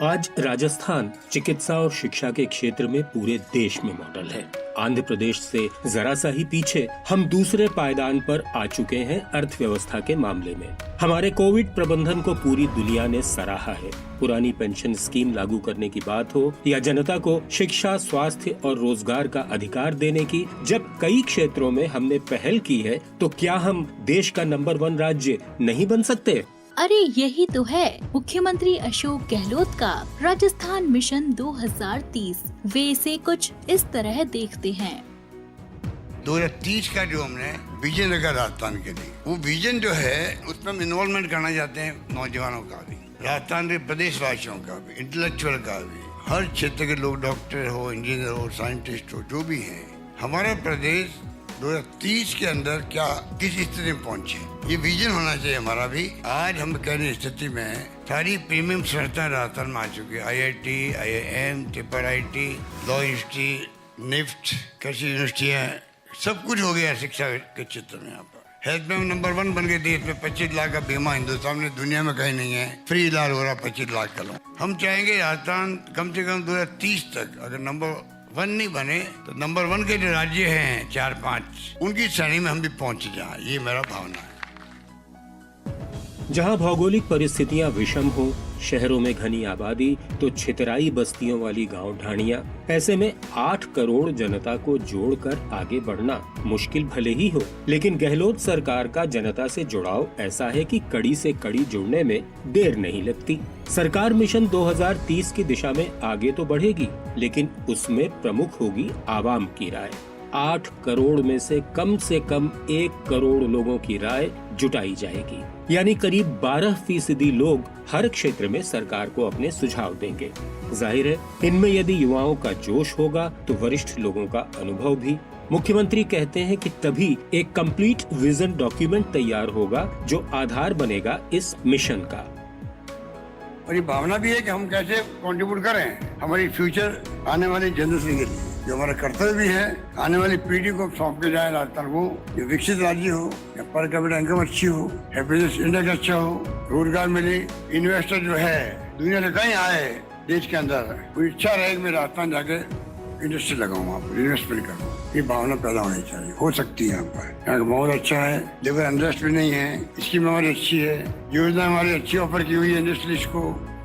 आज राजस्थान चिकित्सा और शिक्षा के क्षेत्र में पूरे देश में मॉडल है। आंध्र प्रदेश से जरा सा ही पीछे हम दूसरे पायदान पर आ चुके हैं अर्थव्यवस्था के मामले में। हमारे कोविड प्रबंधन को पूरी दुनिया ने सराहा है। पुरानी पेंशन स्कीम लागू करने की बात हो या जनता को शिक्षा, स्वास्थ्य और रोजगार का अधिकार देने की, जब कई क्षेत्रों में हमने पहल की है, तो क्या हम देश का नंबर 1 राज्य नहीं बन सकते? अरे यही तो है मुख्यमंत्री अशोक गहलोत का राजस्थान मिशन 2030। वे इसे कुछ इस तरह देखते हैं। 2030 का जो हमने विजन रखा राजस्थान के लिए, वो विजन जो है उसमें हम इन्वॉल्वमेंट करना चाहते हैं नौजवानों का भी, राजस्थान के प्रदेशवासियों का भी, इंटेलेक्चुअल का भी, हर क्षेत्र के लोग, डॉक्टर हो, इंजीनियर हो, साइंटिस्ट हो, जो भी है। हमारा प्रदेश 2030 के अंदर क्या किस स्थिति में पहुंचे, ये विजन होना चाहिए हमारा भी। आज हम कहने स्थिति में सारी प्रीमियम संस्थाएं राजस्थान में आ चुकी है। IIT, IIM, IIT, law university, NIFT, कृषि यूनिवर्सिटियाँ, सब कुछ हो गया शिक्षा के क्षेत्र में। यहाँ पर हेल्थ में नंबर 1 बन गए देश में। 25 लाख का बीमा हिंदुस्तान में, दुनिया में कहीं नहीं है। फ्री इलाज हो रहा 25 लाख का लोग। हम चाहेंगे राजस्थान कम से कम 2030 तक अगर नंबर 1 नहीं बने तो नंबर 1 के जो राज्य हैं 4-5, उनकी श्रेणी में हम भी पहुंच जाए, ये मेरा भावना है। जहां भौगोलिक परिस्थितियां विषम हो, शहरों में घनी आबादी तो छितराई बस्तियों वाली गांव ढाणियां, ऐसे में 8 करोड़ जनता को जोड़कर आगे बढ़ना मुश्किल भले ही हो, लेकिन गहलोत सरकार का जनता से जुड़ाव ऐसा है कि कड़ी से कड़ी जुड़ने में देर नहीं लगती। सरकार मिशन 2030 की दिशा में आगे तो बढ़ेगी, लेकिन उसमें प्रमुख होगी आवाम की राय। 8 करोड़ में से कम 1 करोड़ लोगों की राय जुटाई जाएगी, यानी करीब 12% लोग हर क्षेत्र में सरकार को अपने सुझाव देंगे। जाहिर है, इनमें यदि युवाओं का जोश होगा तो वरिष्ठ लोगों का अनुभव भी। मुख्यमंत्री कहते हैं कि तभी एक कंप्लीट विजन डॉक्यूमेंट तैयार होगा जो आधार बनेगा इस मिशन का। और ये भावना भी है कि हम कैसे कंट्रीब्यूट करें हमारी फ्यूचर आने वाली जनरेशन के लिए, जो हमारा कर्तव्य भी है। आने वाली पीढ़ी को सौंप के जाए राजस्थान को, ये विकसित राज्य हो, या पर कैपिटा इनकम अच्छी हो, हैप्पीनेस इंडेक्स अच्छा हो, रोजगार मिले, इन्वेस्टर जो है दुनिया से कहीं आए देश के अंदर, कोई इच्छा रहे कि मैं राजस्थान जाके इंडस्ट्री लगाऊं, वहाँ पर इन्वेस्टमेंट करूँ। ये भावना पैदा होनी चाहिए, हो सकती है यहाँ पर। यहाँ का माहौल अच्छा है, लेबर अनरेस्ट भी नहीं है, स्कीम हमारी अच्छी है, योजना हमारी अच्छी ऑफर की हुई है इंडस्ट्रीज को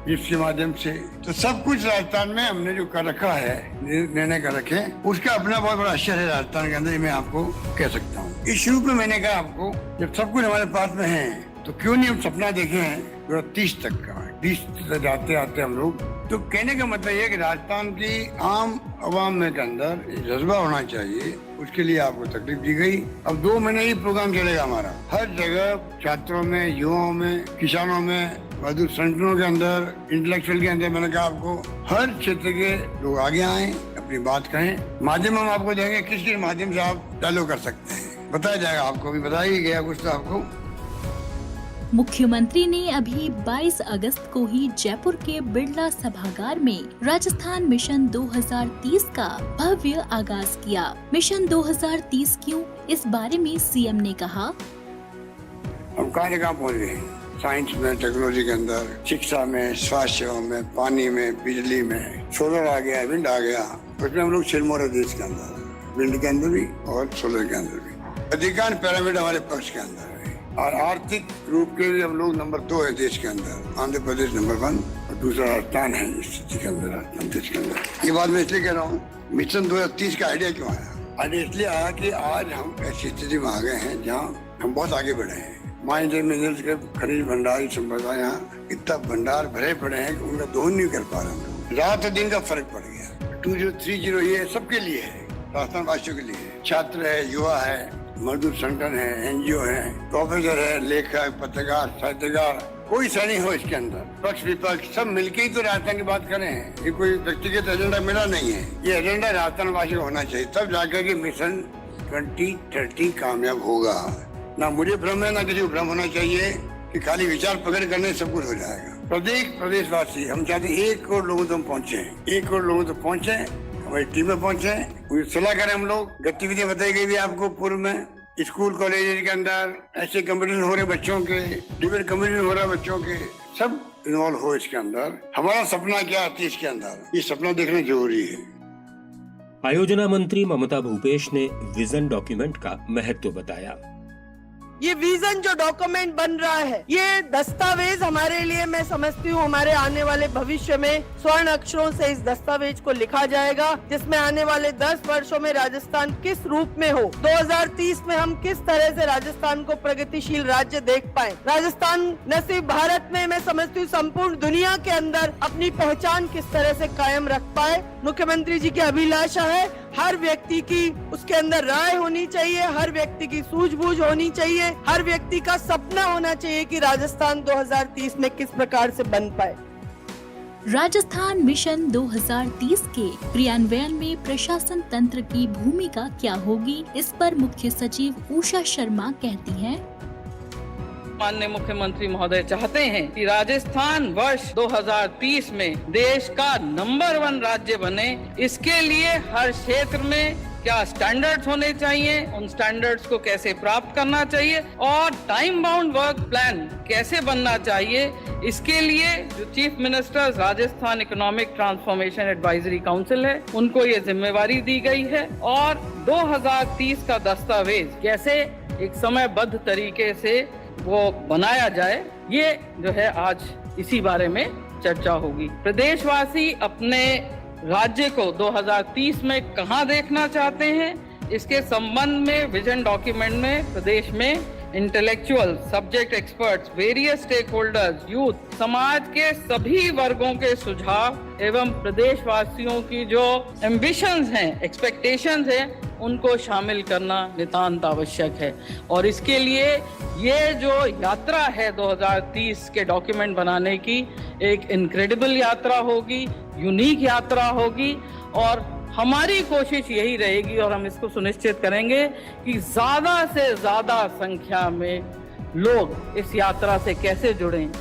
इसके माध्यम से। तो सब कुछ राजस्थान में हमने जो कर रखा है, निर्णय कर रखे, उसका अपना बहुत बड़ा असर है राजस्थान के अंदर, मैं आपको कह सकता हूँ। इस शुरू में मैंने कहा आपको, जब सब कुछ हमारे पास में है तो क्यों नहीं हम सपना देखे हैं 2030 तक का। 20 तक जाते आते हम लोग, तो कहने का मतलब ये कि राजस्थान की आम आवाम में के अंदर जज्बा होना चाहिए, उसके लिए आपको तकलीफ दी गई। अब 2 महीने ही प्रोग्राम चलेगा हमारा, हर जगह छात्रों में, युवाओं में, किसानों में, मजदूर संगठनों के अंदर, इंटेलेक्चुअल के अंदर। मैंने कहा आपको हर क्षेत्र के लोग आगे आए, अपनी बात कहें। माध्यम हम आपको देंगे, किस माध्यम से आप डायलॉग कर सकते हैं बताया जाएगा आपको, भी बताया ही गया कुछ तो आपको। मुख्यमंत्री ने अभी 22 अगस्त को ही जयपुर के बिड़ला सभागार में राजस्थान मिशन 2030 का भव्य आगाज किया। मिशन 2030 क्यों, इस बारे में सीएम ने कहा, अब कहाँ पहुँच गए, साइंस में, टेक्नोलॉजी के अंदर, शिक्षा में, स्वास्थ्य सेवा में, पानी में, बिजली में, सोलर आ गया, विंड आ गया, उसमें हम लोग सिरमौर है देश के अंदर, विंड के अंदर भी और सोलर के अंदर भी। अधिकांश पैरामीटर हमारे पक्ष के अंदर है, और आर्थिक रूप के भी हम लोग नंबर 2 है देश के अंदर। आंध्र प्रदेश नंबर 1 और दूसरा राजस्थान है इस स्थिति के अंदर, राजस्थान देश के अंदर। ये बात मैं इसलिए कह रहा हूँ, मिशन 2030 का आइडिया क्यों आया? आइडिया इसलिए आया कि आज हम ऐसी स्थिति में आ गए हैं जहाँ हम बहुत आगे बढ़े हैं। माइंस एंड मिनरल्स के खनिज भंडार संपदा यहाँ इतना भंडार भरे पड़े हैं कि उनका दोहन नहीं कर पा रहे हम। रात दिन का फर्क पड़ गया। 2030 ये सबके लिए है, राजस्थान वासियों के लिए है। छात्र है, युवा है, मजदूर संगठन है, NGO है, प्रोफेसर है, लेखक, पत्रकार, साहित्यकार, कोई श्रेणी हो इसके अंदर, पक्ष विपक्ष सब मिलके ही तो राजस्थान की बात करें। ये कोई व्यक्तिगत एजेंडा मेरा नहीं है, ये एजेंडा राजस्थान वासी को होना चाहिए, तब जाकर के मिशन 2030 कामयाब होगा। ना मुझे भ्रम है, ना किसी को भ्रम होना चाहिए कि खाली विचार पकड़ करने सब कुछ हो जाएगा। प्रत्येक प्रदेशवासी हम चाहते हैं 1 करोड़ लोगों तक पहुँचे, 1 करोड़ लोगों तक पहुँचे, हमारी टीम में पहुँचे, पूरी सलाह करें हम लोग। गतिविधियां बताई गई थी आपको पूर्व में, स्कूल कॉलेज के अंदर ऐसे कंपटीशन हो रहे बच्चों के, डिबेट कंपटीशन हो रहा है बच्चों के, सब इन्वॉल्व हो इसके अंदर। हमारा सपना क्या आती है इसके अंदर, ये सपना देखना जरूरी है। आयोजना मंत्री ममता भूपेश ने विजन डॉक्यूमेंट का महत्व बताया। ये विजन जो डॉक्यूमेंट बन रहा है, ये दस्तावेज हमारे लिए, मैं समझती हूँ हमारे आने वाले भविष्य में स्वर्ण अक्षरों से इस दस्तावेज को लिखा जाएगा, जिसमें आने वाले 10 वर्षों में राजस्थान किस रूप में हो, 2030 में हम किस तरह से राजस्थान को प्रगतिशील राज्य देख पाए। राजस्थान न सिर्फ भारत में, मैं समझती हूँ संपूर्ण दुनिया के अंदर अपनी पहचान किस तरह से कायम रख पाए। मुख्यमंत्री जी की अभिलाषा है हर व्यक्ति की उसके अंदर राय होनी चाहिए, हर व्यक्ति की सूझबूझ होनी चाहिए, हर व्यक्ति का सपना होना चाहिए कि राजस्थान 2030 में किस प्रकार से बन पाए। राजस्थान मिशन 2030 के क्रियान्वयन में प्रशासन तंत्र की भूमिका क्या होगी, इस पर मुख्य सचिव उषा शर्मा कहती हैं। माननीय मुख्यमंत्री महोदय चाहते हैं कि राजस्थान वर्ष 2030 में देश का नंबर 1 राज्य बने। इसके लिए हर क्षेत्र में क्या स्टैंडर्ड्स होने चाहिए, उन स्टैंडर्ड्स को कैसे प्राप्त करना चाहिए और टाइम बाउंड वर्क प्लान कैसे बनना चाहिए, इसके लिए जो chief ministers Rajasthan economic transformation advisory council है, उनको ये जिम्मेवारी दी गई है। और 2030 का दस्तावेज कैसे एक समयबद्ध तरीके से वो बनाया जाए, ये जो है आज इसी बारे में चर्चा होगी। प्रदेशवासी अपने राज्य को 2030 में कहां देखना चाहते हैं, इसके संबंध में विजन डॉक्यूमेंट में प्रदेश में intellectual, subject experts, various stakeholders, youth, समाज के सभी वर्गों के सुझाव एवं प्रदेशवासियों की जो एम्बिशंस हैं, एक्सपेक्टेशंस हैं, उनको शामिल करना नितांत आवश्यक है। और इसके लिए ये जो यात्रा है 2030 के डॉक्यूमेंट बनाने की, एक इनक्रेडिबल यात्रा होगी, यूनिक यात्रा होगी और हमारी कोशिश यही रहेगी और हम इसको सुनिश्चित करेंगे कि ज्यादा से ज्यादा संख्या में लोग इस यात्रा से कैसे जुड़ें।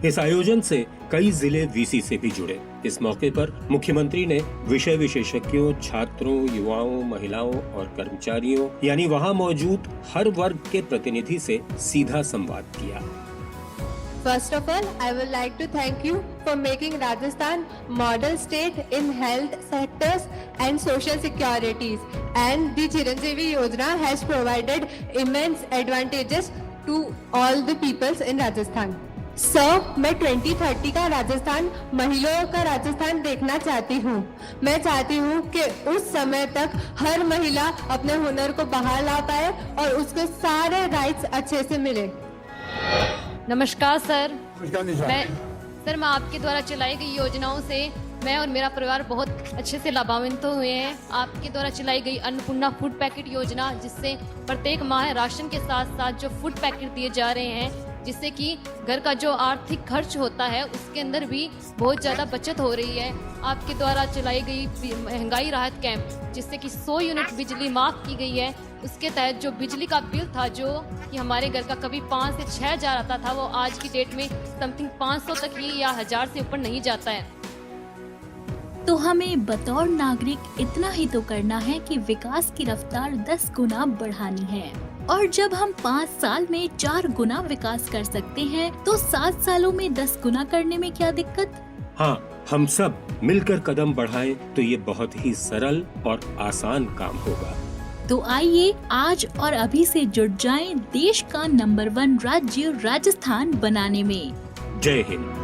इस आयोजन से कई जिले वीसी से भी जुड़े। इस मौके पर मुख्यमंत्री ने विषय विशेषज्ञों, छात्रों, युवाओं, महिलाओं और कर्मचारियों यानी वहां मौजूद हर वर्ग के प्रतिनिधि से सीधा संवाद किया। First of all, I would like to thank you for making Rajasthan model state in health sectors and social securities. And the Chiranjeevi Yojana has provided immense advantages to all the peoples in Rajasthan. Sir, मैं 2030 का राजस्थान, महिलाओं का राजस्थान देखना चाहती हूँ। मैं चाहती हूँ कि उस समय तक हर महिला अपने हुनर को बाहर ला पाए और उसको सारे राइट्स अच्छे से मिले। नमस्कार सर। मैं आपके द्वारा चलाई गई योजनाओं से मैं और मेरा परिवार बहुत अच्छे से लाभान्वित हुए हैं। आपके द्वारा चलाई गई अन्नपूर्णा फूड पैकेट योजना, जिससे प्रत्येक माह राशन के साथ साथ जो फूड पैकेट दिए जा रहे हैं, जिससे कि घर का जो आर्थिक खर्च होता है उसके अंदर भी बहुत ज़्यादा बचत हो रही है। आपके द्वारा चलाई गई महंगाई राहत कैंप, जिससे कि 100 यूनिट बिजली माफ़ की गई है। उसके तहत जो बिजली का बिल था, जो कि हमारे घर का कभी 5 से 6 हज़ार आता था, वो आज की डेट में समथिंग 500 तक ही या 1000 से ऊपर नहीं जाता है। तो हमें बतौर नागरिक इतना ही तो करना है कि विकास की रफ्तार 10 गुना बढ़ानी है। और जब हम 5 साल में 4 गुना विकास कर सकते हैं, तो 7 सालों में 10 गुना करने में क्या दिक्कत? हाँ, हम सब मिलकर कदम बढ़ाएं तो ये बहुत ही सरल और आसान काम होगा। तो आइए आज और अभी से जुट जाएं देश का नंबर 1 राज्य राजस्थान बनाने में। जय हिंद।